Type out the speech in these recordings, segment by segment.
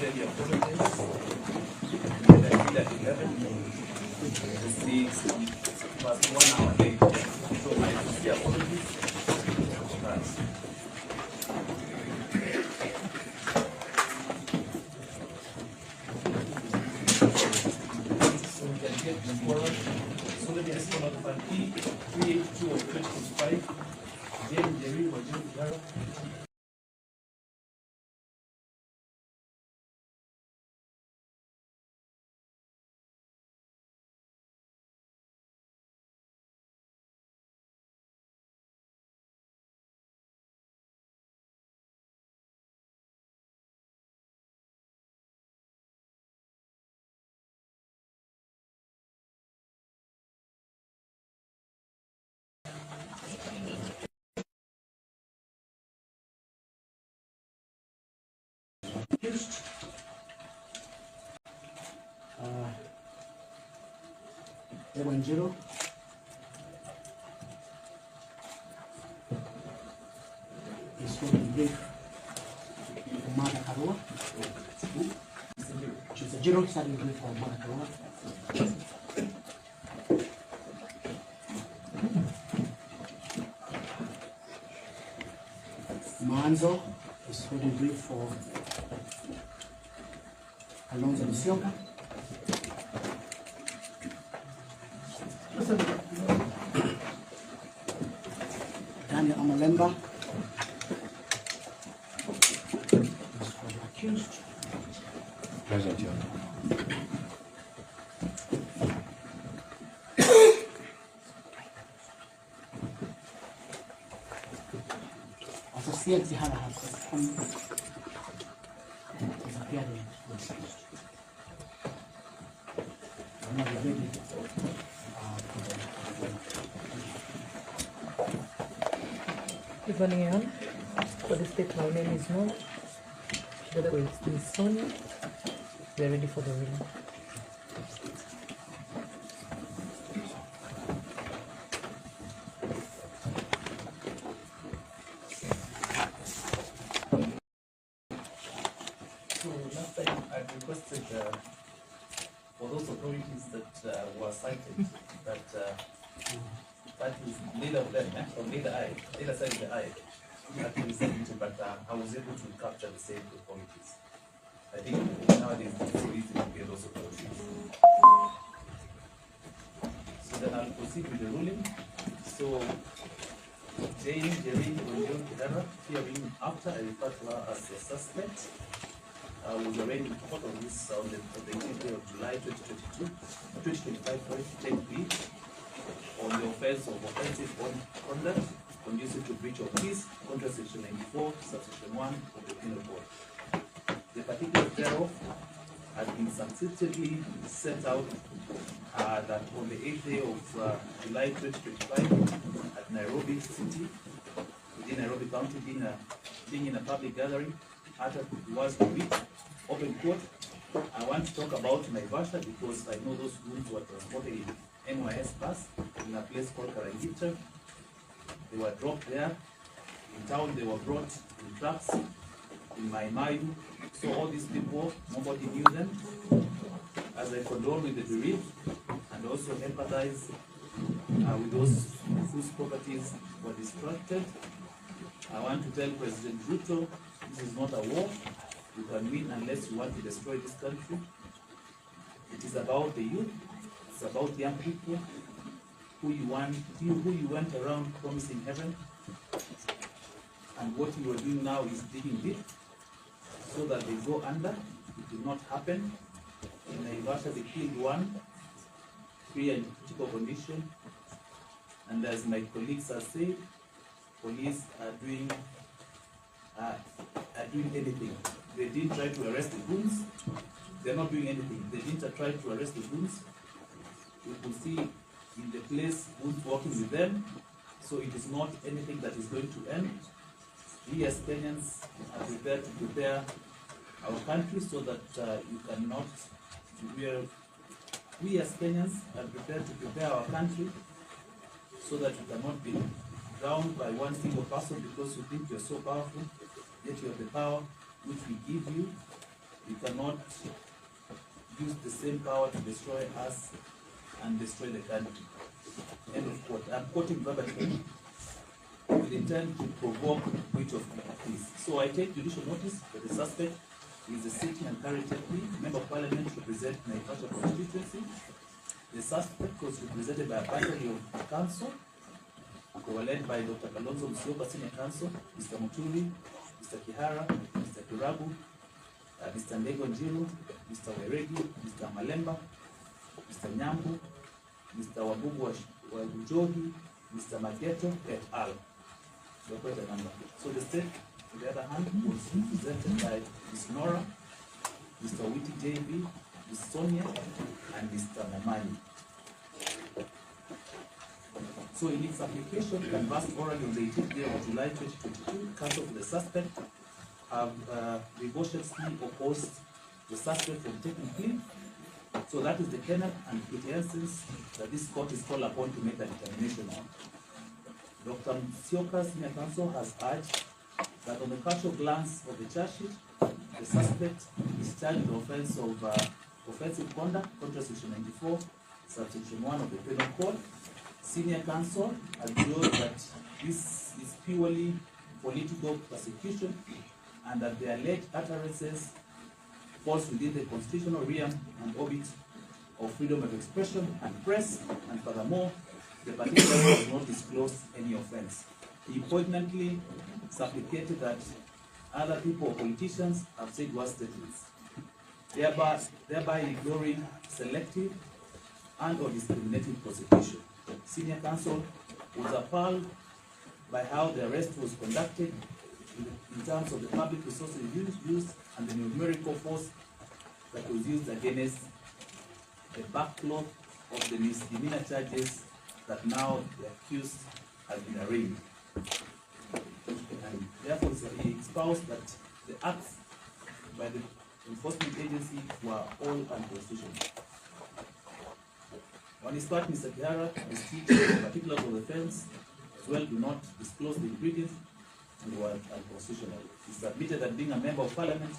sincerely apologize. And I feel at 11, the 6 was 1 hour late. So my sincere apologies. So we can get the forum. So let me just call out the P382 of 2025. Jane Jerry or Jane Kihara. Ewanjiro is going to brief Mother Karua. She's a zero starting brief for Mother Karua. Manzo is going to brief for Alonso Lusioka. Daniel Amalemba is for the accused. Present, Your Honor. Associate Kihara has come. Is appearing. I'm not ready. Good morning, everyone. For the state, my name is Mo. Together with Miss Sonia, we are ready for the reading. So last time I requested for those authorities that were cited that is neither of them, or neither side of the eye, actually sent, but I was able to capture the same authorities. I think nowadays it's so easy to get those authorities. So then I'll proceed with the ruling. So Jane Jerry Kihara, hearing after I refer to her as a suspect, was arraigned in court on this on the 18th day of July 2025 for it to take plea on the offense of offensive conduct conducive to breach of peace, contra section 94, subsection 1 of the Penal Code. The particulars thereof has been successively set out that on the 8th day of July 2025 at Nairobi City, within Nairobi County, being in a public gathering, uttered was to be open court. I want to talk about Naivasha because I know those goods were transported in NYS bus in a place called Karangita. They were dropped there. In town, they were brought in trucks in Maimayu. So all these people, nobody knew them. As I condole with the bereaved and also empathize with those whose properties were destructed, I want to tell President Ruto, this is not a war. You can win unless you want to destroy this country. It is about the youth. It's about young people who you went around promising heaven. And what you are doing now is digging deep so that they go under. It will not happen. In Naivasha, they killed one, 3 in critical condition. And as my colleagues have said, police are doing anything. They didn't try to arrest the goons. They're not doing anything. They didn't try to arrest the goons. You could see in the place goons working with them. So it is not anything that is going to end. We as Kenyans are prepared to prepare our country so that you cannot. We as Kenyans are prepared to prepare our country so that you cannot be drowned by one single person because you think you're so powerful, yet you have the power which we give you You cannot use the same power to destroy us and destroy the country. End of quote. I'm quoting verbatim with intent to provoke breach of peace. So I take judicial notice that the suspect is a sitting and current member of parliament representing Naivasha constituency. The suspect was represented by a battery of council who were led by Dr. Kalonzo Musyoka, Senior Counsel, Mr. Muturi, Mr. Kihara, Mr. Kiragu, Mr. Ndego Njiru, Mr. Weregi, Mr. Malemba, Mr. Nyambu, Mr. Wabugu Wabujohi, Mr. Mageto, et al. So quite a number. So the state, on the other hand, was represented by Ms. Nora, Mr. Witty JB, Ms. Sonia, and Mr. Momani. So in its application, canvassed orally on the 18th day of July 2022, counsel for the suspect have vigorously opposed the suspect from taking plea. So that is the tenor and essence that this court is called upon to make a determination on. Dr. Musyoka, Senior Counsel, has urged that on the casual glance of the charge sheet, the suspect is charged with the offense of offensive conduct, contra section 94, subsection 1 of the Penal Code. Senior Counsel agreed that this is purely political persecution and that the alleged utterances falls within the constitutional realm and orbit of freedom of expression and press, and furthermore, the particular does not disclose any offense. He poignantly supplicated that other people or politicians have said worse statements, thereby ignoring selective and or discriminating prosecution. Senior Counsel was appalled by how the arrest was conducted in terms of the public resources used and the numerical force that was used against the backcloth of the misdemeanor charges that now the accused has been arraigned. And therefore, he espoused that the acts by the enforcement agency were all unconstitutional. On his part, Mr. Kihara stated the particulars of the offense as well do not disclose the ingredients and were unconstitutional. He submitted that being a member of parliament,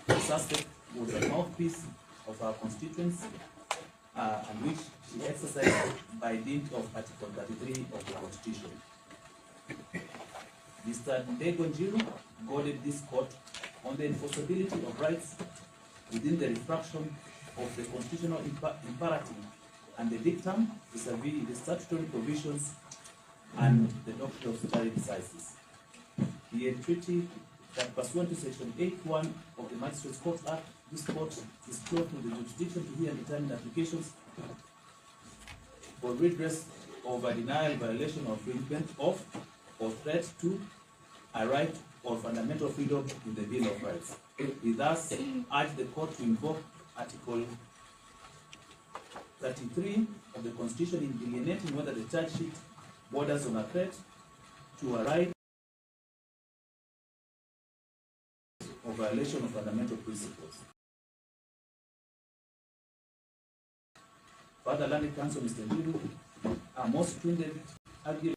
the suspect was a mouthpiece of our constituents and which she exercised by dint of Article 33 of the Constitution. Mr. Ndego Njiru guarded this court on the enforceability of rights within the refraction of the constitutional imperative and the dictum vis-a-vis the statutory provisions and the doctrine of stare decisis. He entreated that pursuant to Section 8.1 of the Magistrates Court Act, this court is closed to the jurisdiction to hear and determine applications for redress of a denial, violation, or infringement of, or threat to, a right or fundamental freedom in the Bill of Rights. He thus urged the court to invoke Article 33 of the Constitution in delineating whether the charge sheet borders on a threat to a right or violation of fundamental principles. Further, Learned Counsel Mr. Njiru, our most stringent argument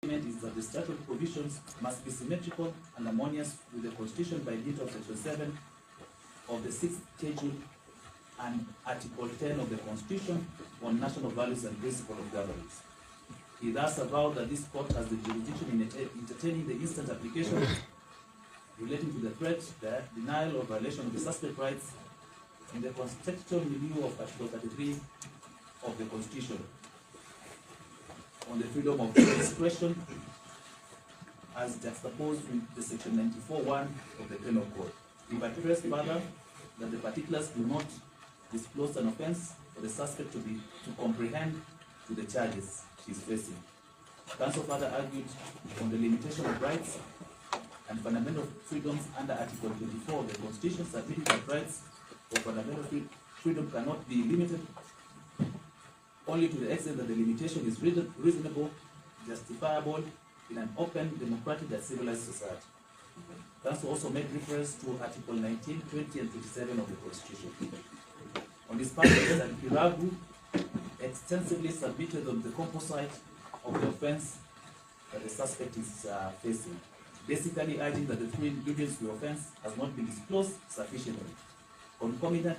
is that the statutory provisions must be symmetrical and harmonious with the Constitution by dint of Section 7 of the 6th Schedule and Article 10 of the Constitution on national values and principles of governance. He thus avowed that this court has the jurisdiction in entertaining the instant application relating to the threat, the denial or violation of the suspect rights in the constitutional review of Article 33 of the Constitution on the freedom of expression as juxtaposed with the Section 94.1 of the Penal Code. He addressed further that the particulars do not disclose an offense for the suspect to comprehend to the charges she is facing. Counsel further argued on the limitation of rights and fundamental freedoms under Article 24 of the Constitution, submitting that rights or fundamental freedom cannot be limited only to the extent that the limitation is reasonable, justifiable in an open, democratic, and civilized society. Counsel also made reference to Article 19, 20, and 27 of the Constitution. On this part, Mr. Kiragu extensively submitted on the composite of the offense that the suspect is facing. basically urging that the true ingredients to the offense has not been disclosed sufficiently. Concomitantly,